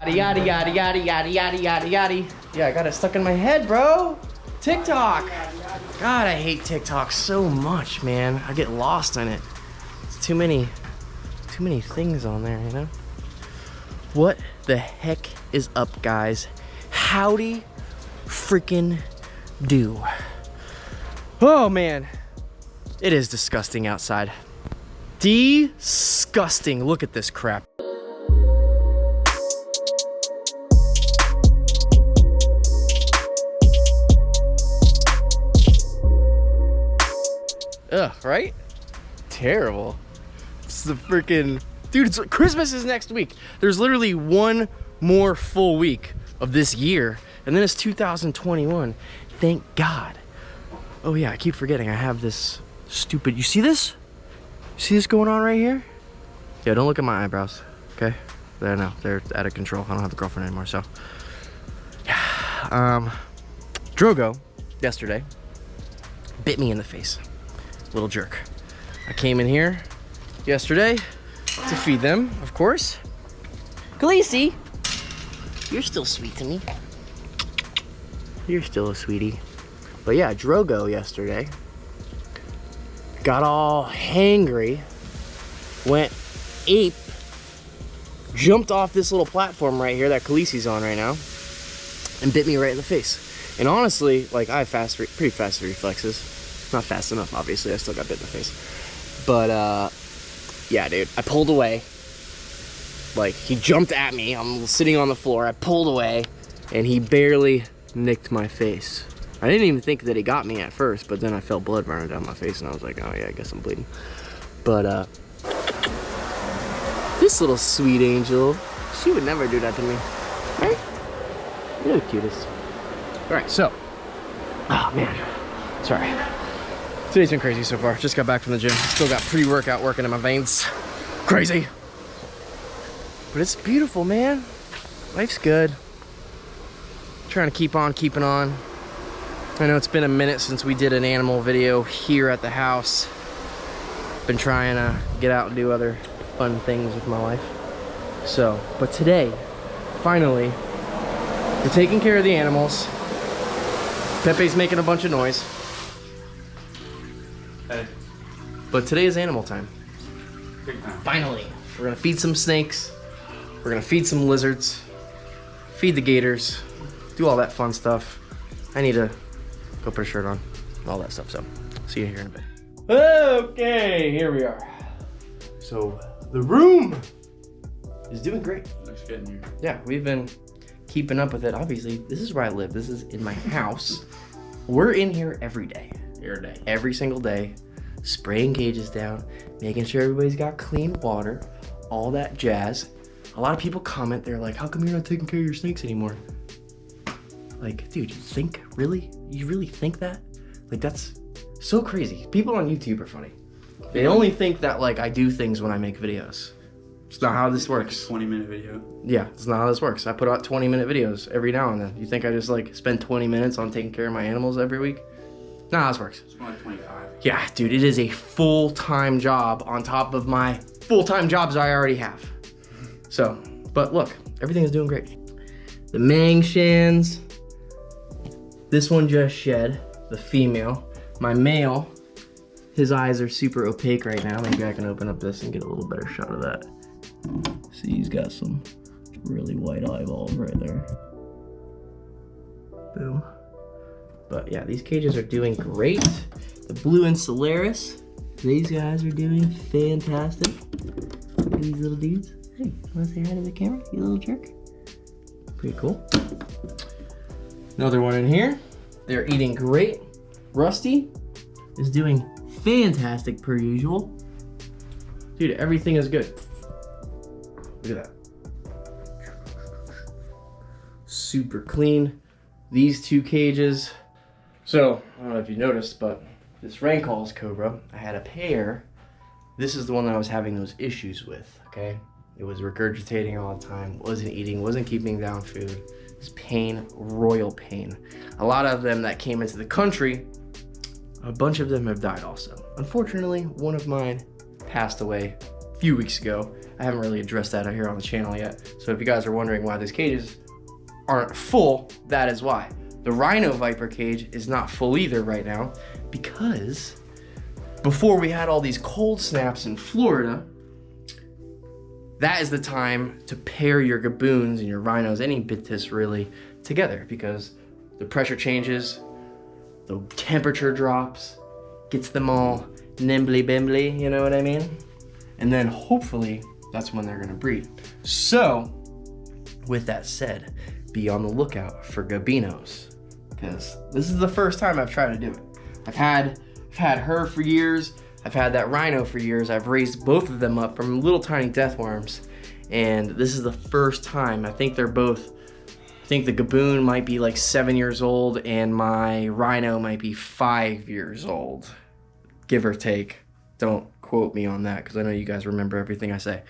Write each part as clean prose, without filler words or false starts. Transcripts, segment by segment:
Yada yada yada yada yada yada yada. Yeah, I got it stuck in my head, bro. TikTok. God, I hate TikTok so much, man. I get lost in it. It's too many things on there, you know? What the heck is up, guys? Howdy freaking do. Oh, man. It is disgusting outside. Disgusting. Look at this crap. Ugh, right? Terrible. It's the freaking... Dude, Christmas is next week. There's literally one more full week of this year, and then it's 2021. Thank God. Oh yeah, I keep forgetting I have this stupid... You see this? You see this going on right here? Yeah, don't look at my eyebrows, okay? They're out of control. I don't have a girlfriend anymore, so... Yeah. Drogo, yesterday, bit me in the face. Little jerk. I came in here yesterday to feed them, of course. Khaleesi, you're still sweet to me. You're still a sweetie. But yeah, Drogo yesterday got all hangry, went ape, jumped off this little platform right here that Khaleesi's on right now, and bit me right in the face. And honestly, like, I have pretty fast reflexes. Not fast enough, obviously. I still got bit in the face. But, yeah, dude. I pulled away. Like, he jumped at me. I'm sitting on the floor. I pulled away, and he barely nicked my face. I didn't even think that he got me at first, but then I felt blood running down my face, and I was like, oh, yeah, I guess I'm bleeding. But, this little sweet angel, she would never do that to me. Right? You're the cutest. All right, so. Oh, man. Sorry. Today's been crazy so far. Just got back from the gym. Still got pre-workout working in my veins. Crazy. But it's beautiful, man. Life's good. Trying to keep on keeping on. I know it's been a minute since we did an animal video here at the house. Been trying to get out and do other fun things with my life. So, but today, finally, we're taking care of the animals. Pepe's making a bunch of noise. But today is animal time. Finally. We're gonna feed some snakes. We're gonna feed some lizards. Feed the gators. Do all that fun stuff. I need to go put a shirt on. All that stuff, so see you here in a bit. Okay, here we are. So the room is doing great. Looks good in here. Yeah, we've been keeping up with it. Obviously, this is where I live. This is in my house. We're in here every day. Every single day. Spraying cages down, making sure everybody's got clean water, all that jazz. A lot of people comment, they're like, how come you're not taking care of your snakes anymore? Like, dude, you really think that? Like, that's so crazy. People on YouTube are funny. They only think that, like, I do things when I make videos. It's not how this works. 20-minute video. Yeah, it's not how this works. I put out 20-minute videos every now and then. You think I just, like, spend 20 minutes on taking care of my animals every week? Not how this works. It's more like 25. Yeah, dude, it is a full-time job on top of my full-time jobs I already have. So, but look, everything is doing great. The Mangshans, this one just shed, the female. My male, his eyes are super opaque right now. Maybe I can open up this and get a little better shot of that. See, he's got some really white eyeballs right there. Boom. But yeah, these cages are doing great. The blue and Solaris, these guys are doing fantastic. Look at these little dudes. Hey, wanna say hi to the camera, you little jerk? Pretty cool. Another one in here. They're eating great. Rusty is doing fantastic per usual. Dude, everything is good. Look at that. Super clean. These two cages. So, I don't know if you noticed, but this Rainkal's Cobra, I had a pair. This is the one that I was having those issues with, okay? It was regurgitating all the time, wasn't eating, wasn't keeping down food. It was pain, royal pain. A lot of them that came into the country, a bunch of them have died also. Unfortunately, one of mine passed away few weeks ago. I haven't really addressed that here on the channel yet. So if you guys are wondering why these cages aren't full, that is why. The Rhino Viper cage is not full either right now because before we had all these cold snaps in Florida, that is the time to pair your gaboons and your rhinos, any bittis really, together because the pressure changes, the temperature drops, gets them all nimbly bimbly, you know what I mean? And then hopefully that's when they're gonna breed. So with that said, be on the lookout for gabinos because this is the first time I've tried to do it. I've had her for years. I've had that rhino for years. I've raised both of them up from little tiny death worms. And this is the first time. I think the gaboon might be like 7 years old and my rhino might be 5 years old, give or take. Don't quote me on that because I know you guys remember everything I say.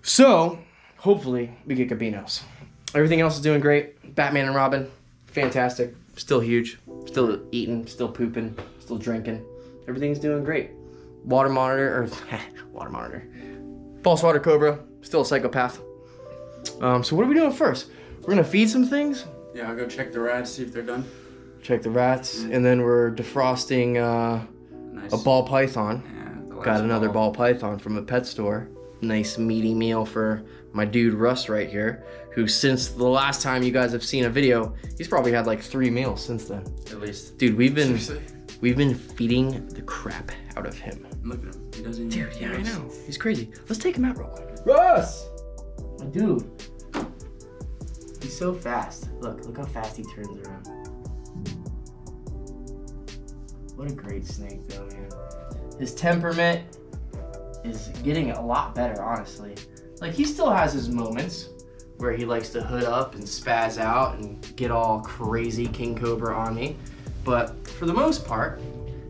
So hopefully we get gabinos. Everything else is doing great. Batman and Robin, fantastic. Still huge, still eating, still pooping, still drinking. Everything's doing great. Water monitor, false water cobra, still a psychopath. So what are we doing first? We're gonna feed some things. Yeah, I'll go check the rats, see if they're done. Check the rats, and then we're defrosting Nice. a ball python. Yeah, Got another ball python from a pet store. Nice meaty meal for my dude Russ right here, who since the last time you guys have seen a video, he's probably had like 3 meals since then. At least. Dude, we've been Seriously? feeding the crap out of him. Look at him. He doesn't Dude, eat yeah, I rice. know. He's crazy. Let's take him out real quick. Russ! My dude. He's so fast. Look how fast he turns around. What a great snake though, man. His temperament is getting a lot better, honestly. Like, he still has his moments where he likes to hood up and spaz out and get all crazy king cobra on me. But for the most part,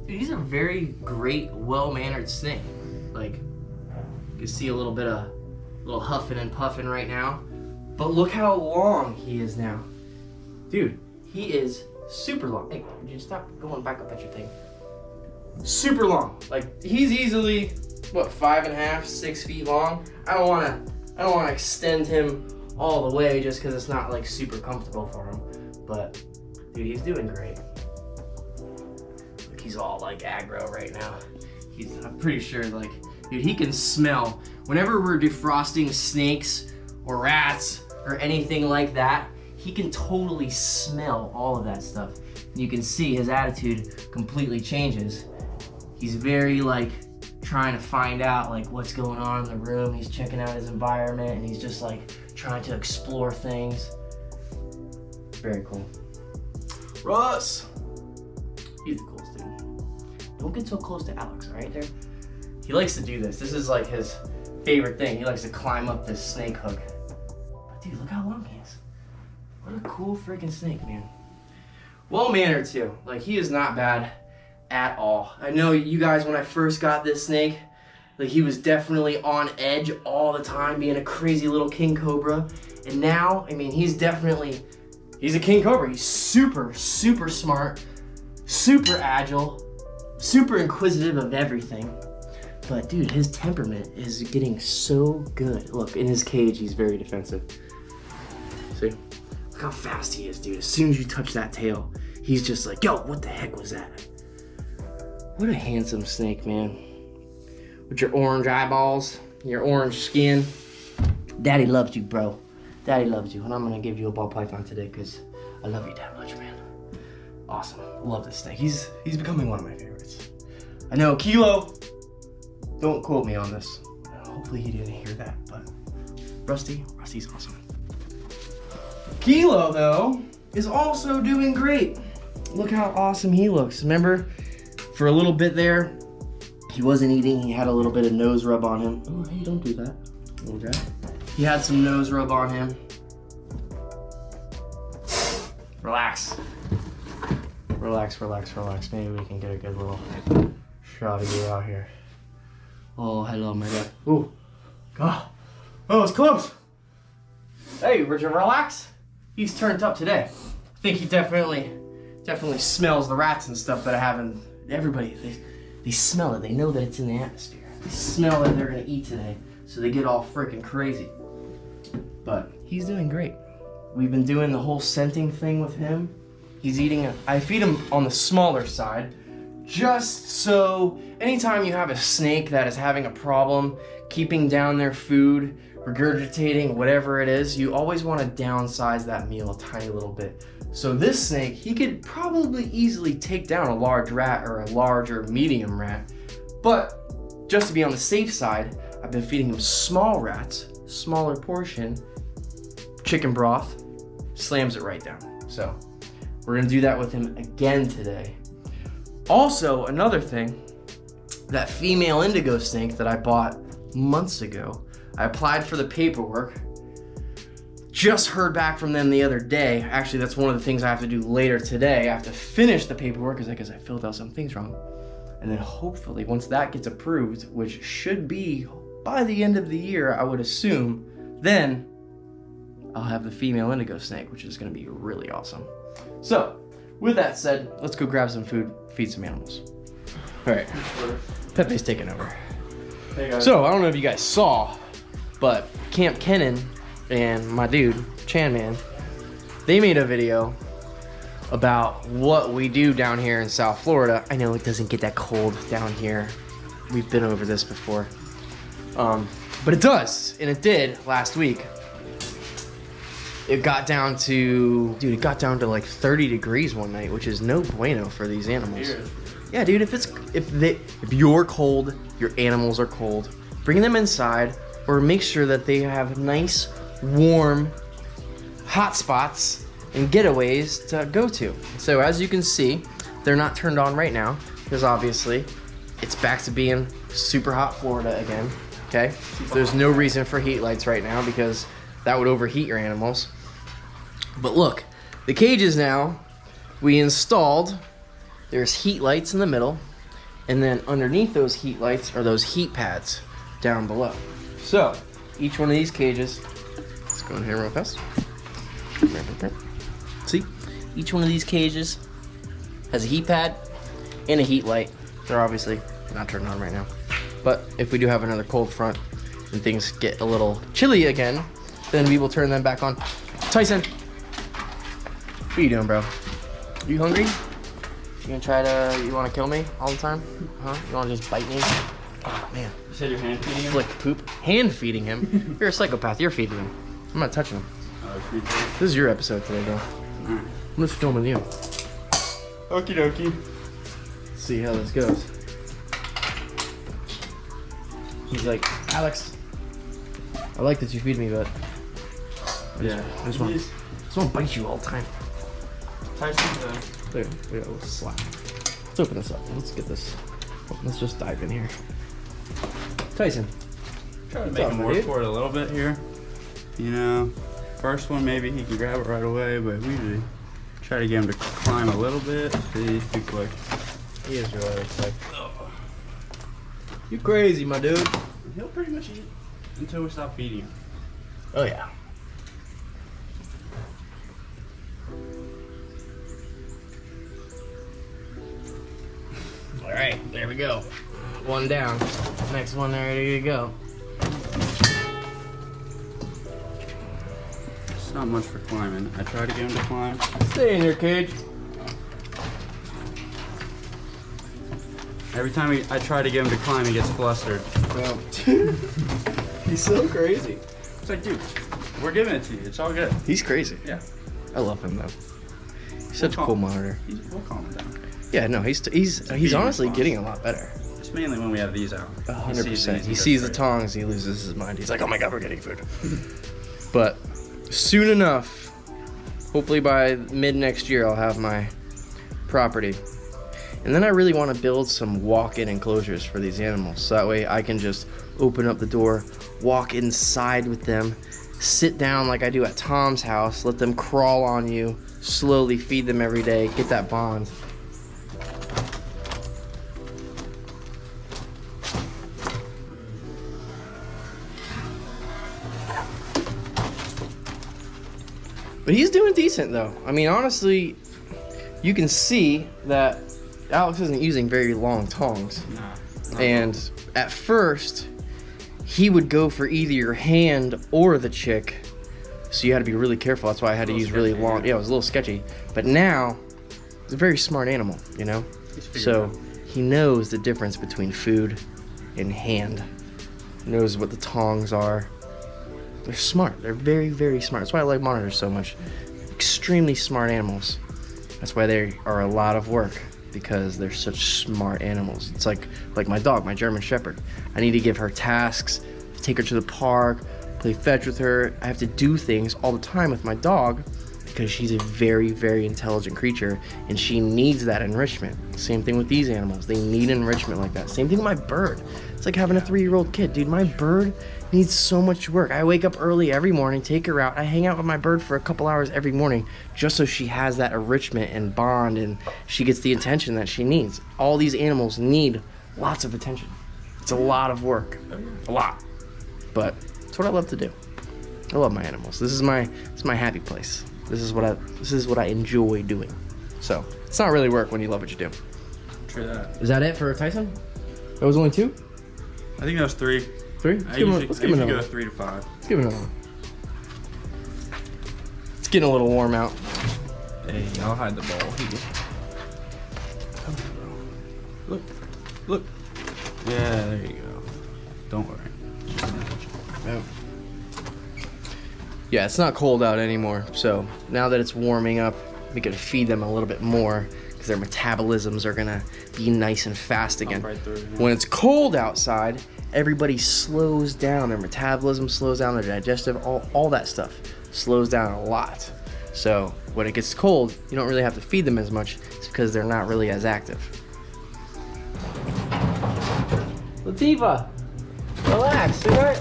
dude, he's a very great, well-mannered snake. Like, you can see a little bit of huffing and puffing right now. But look how long he is now. Dude, he is super long. Hey, would you stop going back up at your thing? Super long. Like, he's easily, what, 5.5, 6 feet long? I don't wanna extend him all the way just because it's not like super comfortable for him. But dude, he's doing great. Look, he's all like aggro right now. I'm pretty sure, like, dude, he can smell. Whenever we're defrosting snakes or rats or anything like that, he can totally smell all of that stuff. And you can see his attitude completely changes. He's very like trying to find out like what's going on in the room. He's checking out his environment and he's just like trying to explore things. Very cool. Russ! He's the coolest dude. Don't get so close to Alex, all right there? He likes to do this. This is like his favorite thing. He likes to climb up this snake hook. But dude, look how long he is. What a cool freaking snake, man. Well-mannered too. Like, he is not bad at all. I know you guys, when I first got this snake, like, he was definitely on edge all the time, being a crazy little king cobra. And now, I mean, he's a king cobra. He's super, super smart, super agile, super inquisitive of everything. But dude, his temperament is getting so good. Look, in his cage, he's very defensive. See? Look how fast he is, dude. As soon as you touch that tail, he's just like, yo, what the heck was that? What a handsome snake, man. With your orange eyeballs, your orange skin. Daddy loves you, bro. Daddy loves you. And I'm gonna give you a ball python today because I love you that much, man. Awesome. Love this snake. He's becoming one of my favorites. I know, Kilo, don't quote me on this. Hopefully he didn't hear that, but Rusty's awesome. Kilo, though, is also doing great. Look how awesome he looks. Remember, for a little bit there, he wasn't eating. He had a little bit of nose rub on him. Oh, hey, don't do that. Okay. He had some nose rub on him. Relax. Relax, relax, relax. Maybe we can get a good little shot of you out here. Oh, hello, my God. Ooh. God. Oh, it's close. Hey, would you relax? He's turned up today. I think he definitely smells the rats and stuff that I haven't. Everybody, they smell it. They know that it's in the atmosphere. smell that they're gonna eat today, so they get all freaking crazy. But he's doing great. We've been doing the whole scenting thing with him. He's eating, I feed him on the smaller side, just so anytime you have a snake that is having a problem keeping down their food, regurgitating, whatever it is, you always want to downsize that meal a tiny little bit. So this snake, he could probably easily take down a large rat or a large or medium rat, but just to be on the safe side, I've been feeding him small rats, smaller portion, chicken broth, slams it right down. So we're gonna do that with him again today. Also, another thing, that female indigo snake that I bought months ago, I applied for the paperwork, just heard back from them the other day. Actually, that's one of the things I have to do later today. I have to finish the paperwork because I filled out some things wrong. And then hopefully, once that gets approved, which should be by the end of the year, I would assume, then I'll have the female indigo snake, which is gonna be really awesome. So, with that said, let's go grab some food, feed some animals. All right, Pepe's taking over. Hey guys. So, I don't know if you guys saw, but Camp Kennan and my dude, Chan Man, they made a video about what we do down here in South Florida. I know it doesn't get that cold down here. We've been over this before. But it does, and it did last week. It got down to, dude, it got down to like 30 degrees one night, which is no bueno for these animals. Yeah, dude, if you're cold, your animals are cold, bring them inside or make sure that they have nice, warm hot spots and getaways to go to. So as you can see, they're not turned on right now because obviously it's back to being super hot Florida again, okay? There's no reason for heat lights right now because that would overheat your animals. But look, the cages now, we installed, there's heat lights in the middle, and then underneath those heat lights are those heat pads down below. So, each one of these cages, let's go in here real fast. See, each one of these cages has a heat pad and a heat light. They're obviously not turned on right now. But if we do have another cold front and things get a little chilly again, then we will turn them back on. Tyson, what are you doing, bro? You hungry? You gonna try to, you wanna kill me all the time? Huh? You wanna just bite me? Oh, man. You said you're hand feeding him? Flick poop. Hand feeding him? You're a psychopath. You're feeding him. I'm not touching him. This is your episode today, bro. Alright. I'm just filming you. Okie dokie. Let's see how this goes. He's like, Alex, I like that you feed me, but I just want to bite you all the time. There, we got a little slap. Let's open this up. Let's get this. Let's just dive in here. Tyson. Try to What's make up, him my work dude? for it a little bit here. You know, first one maybe he can grab it right away, but we usually try to get him to climb a little bit. He's too quick. He is really quick. You crazy, my dude. He'll pretty much eat until we stop feeding him. Oh yeah. All right, there we go. One down. Next one ready to go. It's not much for climbing. I try to get him to climb. Stay in your cage. Every time I try to get him to climb, he gets flustered. Well, he's so crazy. It's like, dude, we're giving it to you. It's all good. He's crazy. Yeah. I love him though. He's such a cool monitor. We'll calm him down. Yeah, no, he's honestly response. getting a lot better. It's mainly when we have these out. 100%. He sees the tongs, he loses his mind. He's like, oh my god, we're getting food. But soon enough, hopefully by mid next year, I'll have my property. And then I really want to build some walk-in enclosures for these animals. So that way I can just open up the door, walk inside with them, sit down like I do at Tom's house, let them crawl on you, slowly feed them every day, get that bond. But he's doing decent though. I mean, honestly, you can see that Alex isn't using very long tongs. Nah. And at first, he would go for either your hand or the chick. So you had to be really careful. That's why I had to use really long. Yeah, it was a little sketchy. But now, he's a very smart animal, you know? So he knows the difference between food and hand. He knows what the tongs are. They're smart. They're very, very smart. That's why I like monitors so much. Extremely smart animals. That's why they are a lot of work, because they're such smart animals. It's like my dog, my German Shepherd. I need to give her tasks, take her to the park, play fetch with her. I have to do things all the time with my dog because she's a very, very intelligent creature and she needs that enrichment. Same thing with these animals. They need enrichment like that. Same thing with my bird. It's like having a 3-year-old kid. Dude, my bird needs so much work. I wake up early every morning, take her out. I hang out with my bird for a couple hours every morning just so she has that enrichment and bond and she gets the attention that she needs. All these animals need lots of attention. It's a lot of work. A lot. But it's what I love to do. I love my animals. This is my happy place. This is what I enjoy doing. So it's not really work when you love what you do. True that. Is that it for Tyson? That was only 2? I think that was 3. 3? I usually go 3 to 5. Let's give it another one. It's getting a little warm out. Hey, I'll hide the ball. Look. Look. Yeah, there you go. Don't worry. Oh. Yeah, it's not cold out anymore, so now that it's warming up, we can feed them a little bit more because their metabolisms are gonna be nice and fast again. Right through, yeah. When it's cold outside, everybody slows down. Their metabolism slows down, their digestive, all that stuff slows down a lot. So when it gets cold, you don't really have to feed them as much. It's because they're not really as active. Latifah, relax, alright?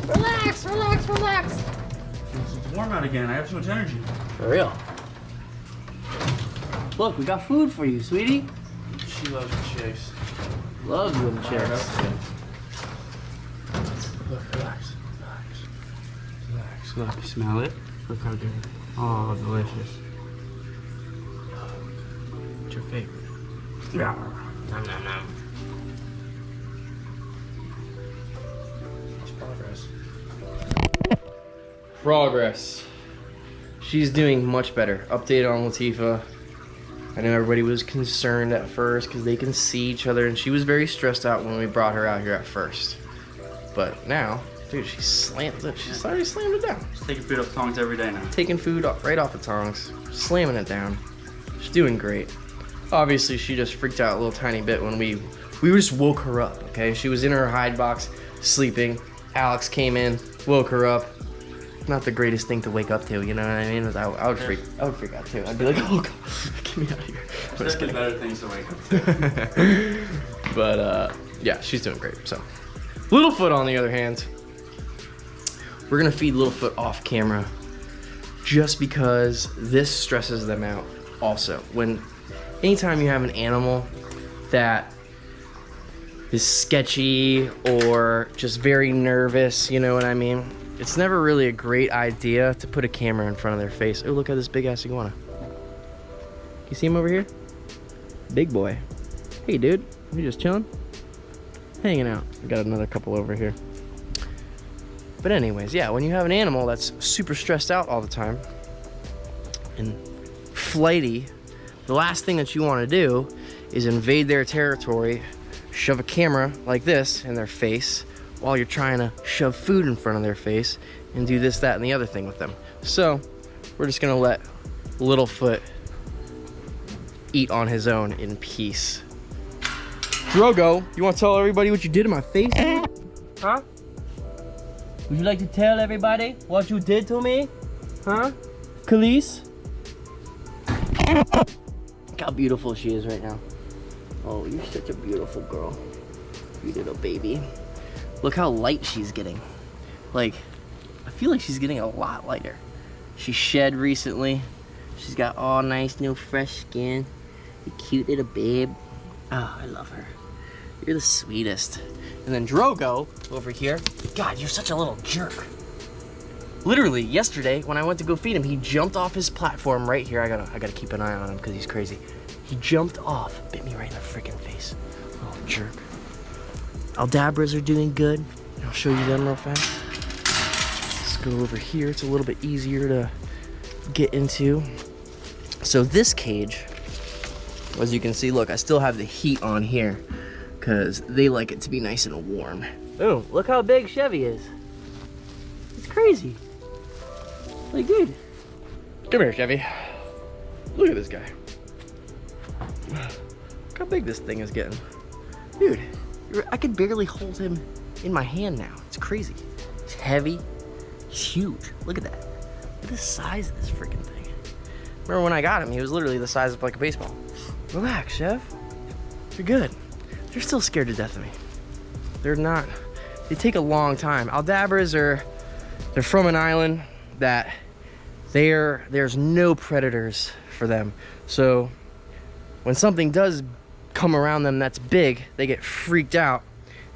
Relax, relax, relax. It's warm out again. I have so much energy. For real. Look, we got food for you, sweetie. She loves the chicks. Love you and chicks. Look, relax. Look, smell it. Look how good. Oh, delicious. What's your favorite? Yeah. Nom, nom, nom. It's Progress. She's doing much better. Update on Latifah. I know everybody was concerned at first because they can see each other, and she was very stressed out when we brought her out here at first. But now, dude, she's already slammed it down. She's taking food off Tongs every day now. Taking food right off the Tongs, slamming it down. She's doing great. Obviously, she just freaked out a little tiny bit when we just woke her up, okay? She was in her hide box, sleeping. Alex came in, woke her up. Not the greatest thing to wake up to, you know what I mean? I would freak out too. I'd be like, oh God, get me out of here. There's better things to wake up to. But yeah, she's doing great. So, Littlefoot on the other hand, we're gonna feed Littlefoot off camera, just because this stresses them out. Also, anytime you have an animal that is sketchy or just very nervous, you know what I mean? It's never really a great idea to put a camera in front of their face. Oh, look at this big ass iguana. You see him over here? Big boy. Hey, dude. You just chilling? Hanging out. We got another couple over here. But anyways, yeah, when you have an animal that's super stressed out all the time and flighty, the last thing that you want to do is invade their territory, shove a camera like this in their face, while you're trying to shove food in front of their face and do this, that, and the other thing with them. So we're just gonna let Littlefoot eat on his own in peace. Drogo, you wanna tell everybody what you did in my face? Huh? Would you like to tell everybody what you did to me? Huh? Khalees? Look how beautiful she is right now. Oh, you're such a beautiful girl. You little baby. Look how light she's getting. Like, I feel like she's getting a lot lighter. She shed recently. She's got all nice new fresh skin. You cute little babe. Oh, I love her. You're the sweetest. And then Drogo over here. God, you're such a little jerk. Literally yesterday when I went to go feed him, he jumped off his platform right here. I gotta keep an eye on him because he's crazy. He jumped off, bit me right in the freaking face. Little jerk. Aldabras are doing good. I'll show you them real fast. Let's go over here. It's a little bit easier to get into. So this cage, as you can see, look, I still have the heat on here because they like it to be nice and warm. Oh, look how big Chevy is. It's crazy. Like, dude. Come here, Chevy. Look at this guy. Look how big this thing is getting. Dude, I could barely hold him in my hand now. It's crazy. He's heavy. He's huge. Look at that. Look at the size of this freaking thing. Remember when I got him, he was literally the size of like a baseball. Relax, Chef. You're good. They're still scared to death of me. They're not. They take a long time. Aldabras they're from an island that there's no predators for them. So when something does come around them that's big, they get freaked out.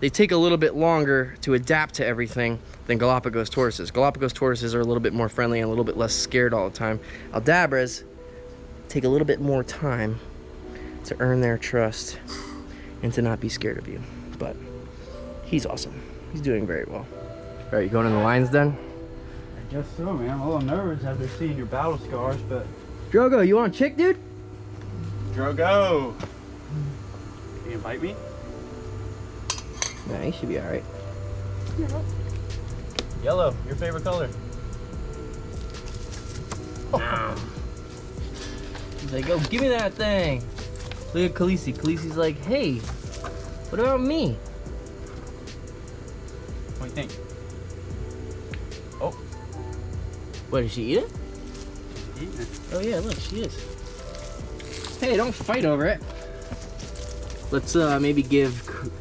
They take a little bit longer to adapt to everything than Galapagos tortoises. Galapagos tortoises are a little bit more friendly and a little bit less scared all the time. Aldabras take a little bit more time to earn their trust and to not be scared of you. But he's awesome. He's doing very well. All right, you going in the lion's den? I guess so, man. I'm a little nervous after seeing your battle scars, but... Drogo, you want a chick, dude? Drogo! Can you bite me? Nah, he should be all right. Yellow, your favorite color. He's like, oh, give me that thing. Look at Khaleesi. Khaleesi's like, hey, what about me? What do you think? Oh. What, did she eat it? Eating it. Oh yeah, look, she is. Hey, don't fight over it. Let's maybe give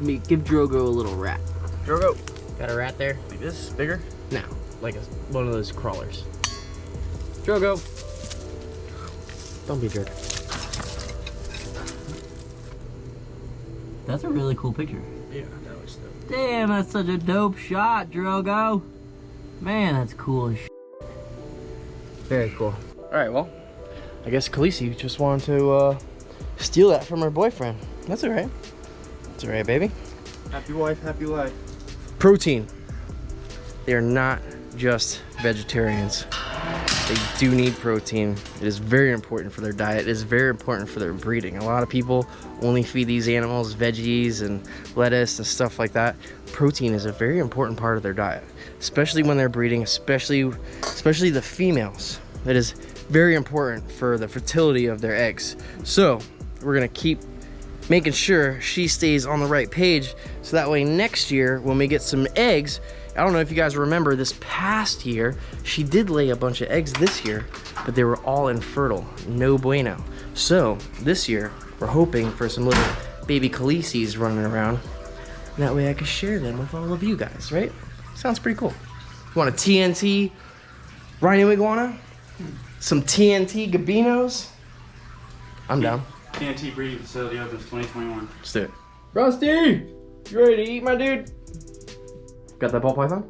Drogo a little rat. Drogo. Got a rat there? Like this? Bigger? No, like one of those crawlers. Drogo. Don't be a jerk. That's a really cool picture. Yeah, that was dope. Damn, that's such a dope shot, Drogo. Man, that's cool as shit. Very cool. All right, well, I guess Khaleesi just wanted to steal that from her boyfriend. That's all right. That's all right, baby. Happy wife, happy life. Protein. They are not just vegetarians. They do need protein. It is very important for their diet. It is very important for their breeding. A lot of people only feed these animals veggies and lettuce and stuff like that. Protein is a very important part of their diet, especially when they're breeding, especially the females. It is very important for the fertility of their eggs. So we're gonna keep making sure she stays on the right page, so that way next year when we get some eggs, I don't know if you guys remember this past year, she did lay a bunch of eggs this year, but they were all infertile, no bueno. So this year, we're hoping for some little baby Khaleesi's running around. And that way I can share them with all of you guys, right? Sounds pretty cool. You want a TNT Rhino Iguana? Some TNT Gabinos? I'm down. TNT breeding facility opens 2021. Let's do it. Rusty! You ready to eat, my dude? Got that ball python?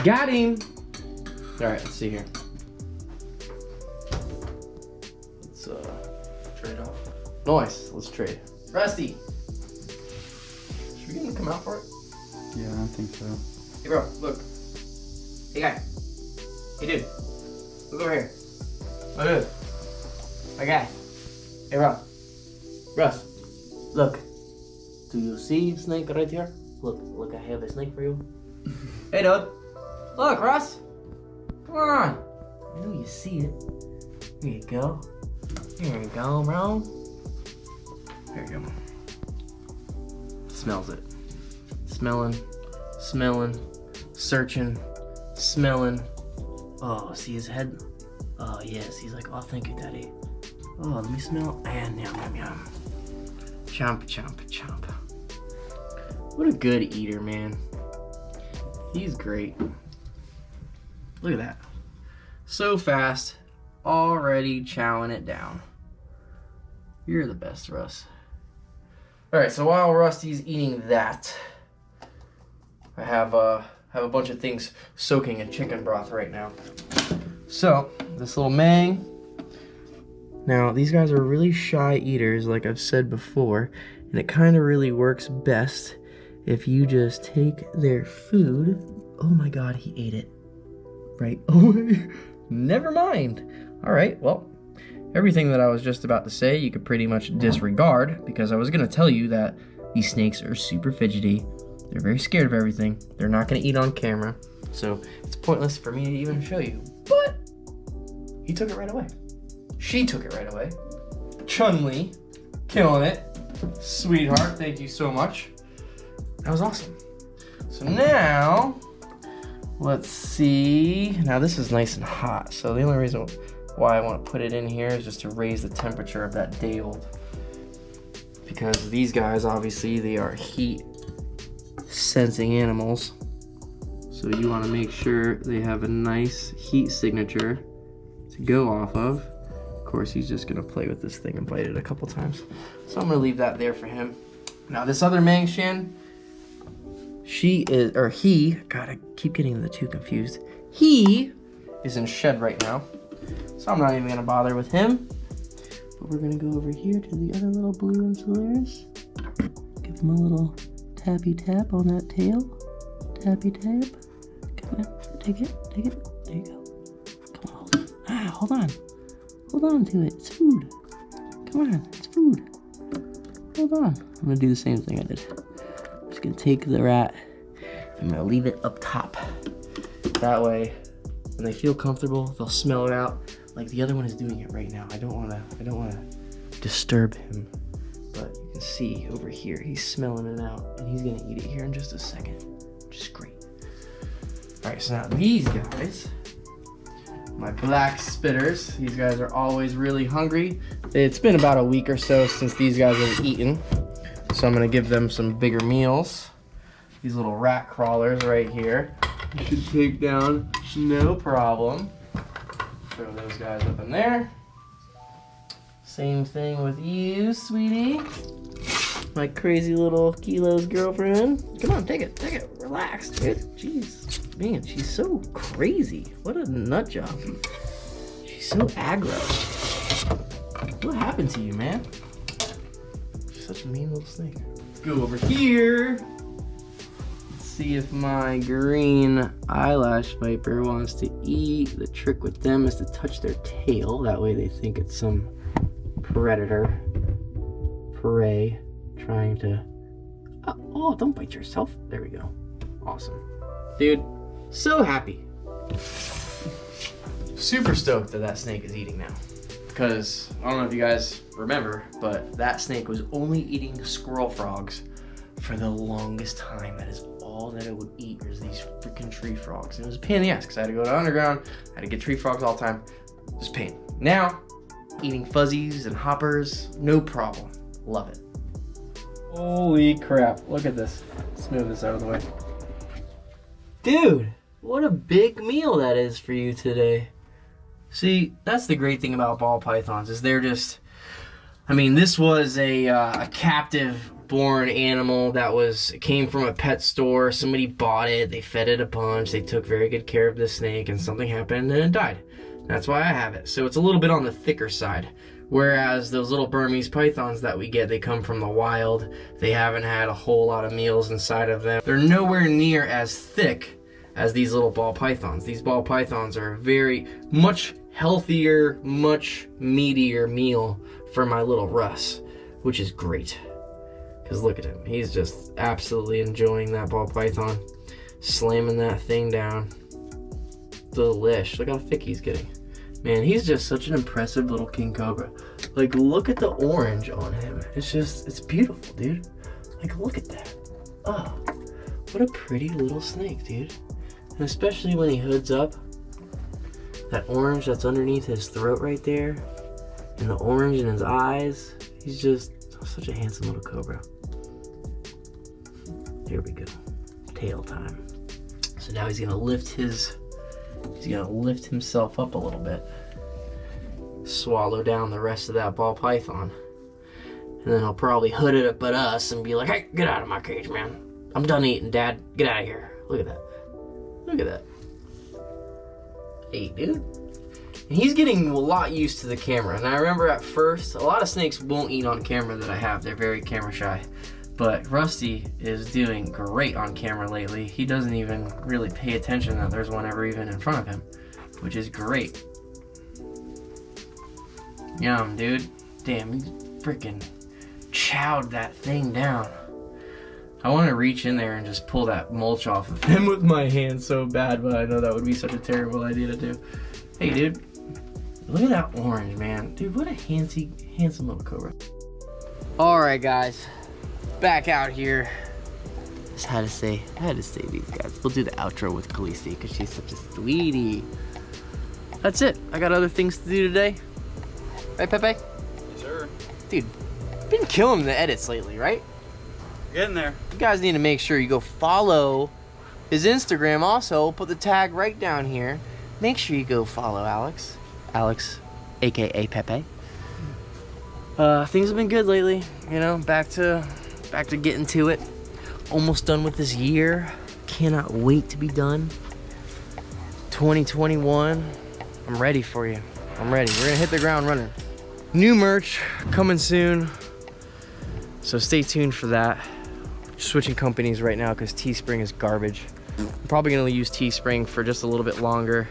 Got him! Alright, let's see here. Let's trade off. Nice, let's trade. Rusty! Should we get him to come out for it? Yeah, I think so. Hey bro, look. Hey guy. Hey dude. Look over here. Oh dude. My guy. Hey Russ. Russ. Look. Do you see snake right here? Look, I have a snake for you. Hey dude. Look, Russ. Come on. I know you see it. Here you go. Here you go, bro. There you go. Smells it. Smelling, searching, smelling. Oh, see his head? Oh, yes. He's like, oh, thank you, Daddy. Oh, let me smell. And yum, yum, yum. Chomp, chomp, chomp. What a good eater, man. He's great. Look at that. So fast. Already chowing it down. You're the best, Russ. All right, so while Rusty's eating that, I have a bunch of things soaking in chicken broth right now. So, this little Mang. Now, these guys are really shy eaters, like I've said before, And it kind of really works best if you just take their food. Oh my God, he ate it right away. Never mind. All right, well, everything that I was just about to say, you could pretty much disregard, because I was gonna tell you that these snakes are super fidgety. They're very scared of everything. They're not gonna eat on camera. So it's pointless for me to even show you. But he took it right away. She took it right away. Chun-Li, killing it. Sweetheart, thank you so much. That was awesome. So now, let's see. Now this is nice and hot. So the only reason why I want to put it in here is just to raise the temperature of that day old. Because these guys, obviously, they are heat sensing animals. So you want to make sure they have a nice heat signature to go off of. Of course, he's just gonna play with this thing and bite it a couple times. So I'm gonna leave that there for him. Now this other Mangshan, he, God, I keep getting the two confused. He is in shed right now. So I'm not even gonna bother with him. But we're gonna go over here to the other little blue and Solaris. Give him a little tappy tap on that tail. Tappy tap. Come on, take it. There you go. Come on, hold on. Hold on. Hold on to it. It's food. Come on, it's food. Hold on. I'm gonna do the same thing I did. I'm just gonna take the rat. I'm gonna leave it up top. That way, when they feel comfortable, they'll smell it out. Like the other one is doing it right now. I don't wanna disturb him. But you can see over here, he's smelling it out, and he's gonna eat it here in just a second. Which is great. All right, so now these guys, my black spitters, these guys are always really hungry. It's been about a week or so since these guys have eaten. So I'm gonna give them some bigger meals. These little rat crawlers right here, you should take down no problem. Throw those guys up in there. Same thing with you, sweetie. My crazy little Kilo's girlfriend. Come on, take it, relax, dude. Jeez, man, she's so crazy. What a nut job. She's so aggro. What happened to you, man? She's such a mean little snake. Let's go over here. Let's see if my green eyelash viper wants to eat. The trick with them is to touch their tail. That way they think it's some predator, prey, trying to, oh, don't bite yourself. There we go. Awesome. Dude, so happy. Super stoked that that snake is eating now. Because, I don't know if you guys remember, but that snake was only eating squirrel frogs for the longest time. That is all that it would eat, was these freaking tree frogs. And it was a pain in the ass, because I had to go to underground, I had to get tree frogs all the time. It was a pain. Now, eating fuzzies and hoppers, no problem. Love it. Holy crap, look at this. Let's move this out of the way. Dude, what a big meal that is for you today. See, that's the great thing about ball pythons, is they're just, I mean, this was a captive born animal that came from a pet store. Somebody bought it, they fed it a bunch, they took very good care of the snake, and something happened and it died. That's why I have it. So it's a little bit on the thicker side. Whereas those little Burmese pythons that we get, they come from the wild. They haven't had a whole lot of meals inside of them. They're nowhere near as thick as these little ball pythons. These ball pythons are a very much healthier, much meatier meal for my little Russ, which is great. Because look at him. He's just absolutely enjoying that ball python. Slamming that thing down. Delish. Look how thick he's getting. Man, he's just such an impressive little king cobra. Like, look at the orange on him. It's just, it's beautiful, dude. Like, look at that. Oh, what a pretty little snake, dude. And especially when he hoods up, that orange that's underneath his throat right there, and the orange in his eyes, he's just such a handsome little cobra. Here we go. Tail time. So now he's gonna lift himself up a little bit. Swallow down the rest of that ball python. And then he'll probably hood it up at us and be like, hey, get out of my cage, man. I'm done eating, Dad. Get out of here. Look at that. Look at that. Hey, dude. And he's getting a lot used to the camera. And I remember at first, a lot of snakes won't eat on camera that I have. They're very camera shy. But Rusty is doing great on camera lately. He doesn't even really pay attention that there's one ever even in front of him, which is great. Yum, dude. Damn, he freaking chowed that thing down. I want to reach in there and just pull that mulch off of him with my hand so bad, but I know that would be such a terrible idea to do. Hey, dude. Look at that orange, man. Dude, what a handsome little cobra. Alright, guys. Back out here. Just had to say these guys. We'll do the outro with Khaleesi because she's such a sweetie. That's it. I got other things to do today. Right, Pepe? Yes, sir. Dude, been killing the edits lately, right? Getting there. You guys need to make sure you go follow his Instagram also. Put the tag right down here. Make sure you go follow Alex. Alex, aka Pepe. Things have been good lately. You know, back to getting to it. Almost done with this year. Cannot wait to be done. 2021. I'm ready for you. I'm ready. We're gonna hit the ground running. New merch coming soon. So stay tuned for that. Switching companies right now because Teespring is garbage. I'm probably gonna use Teespring for just a little bit longer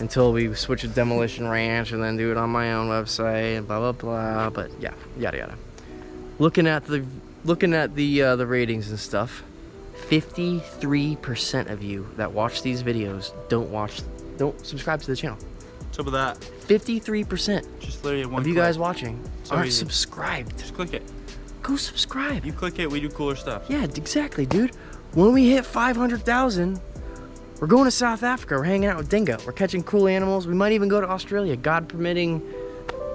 until we switch to Demolition Ranch and then do it on my own website and blah blah blah. But yeah, yada yada. Looking at the ratings and stuff, 53% of you that watch these videos don't subscribe to the channel. What's up with that? 53% Just literally one of you click. guys watching So aren't easy. subscribed. Just click it. Go subscribe. You click it, we do cooler stuff. Yeah, exactly, dude. When we hit 500,000, we're going to South Africa. We're hanging out with Dingo. We're catching cool animals. We might even go to Australia, God permitting.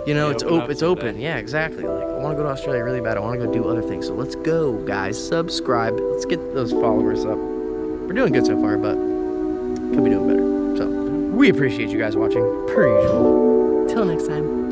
You know, Yeah, it's open open. up It's someday. open. Yeah, exactly. Like, I want to go to Australia really bad. I want to go do other things. So let's go, guys. Subscribe. Let's get those followers up. We're doing good so far, but could be doing better. So we appreciate you guys watching, per usual. Till next time.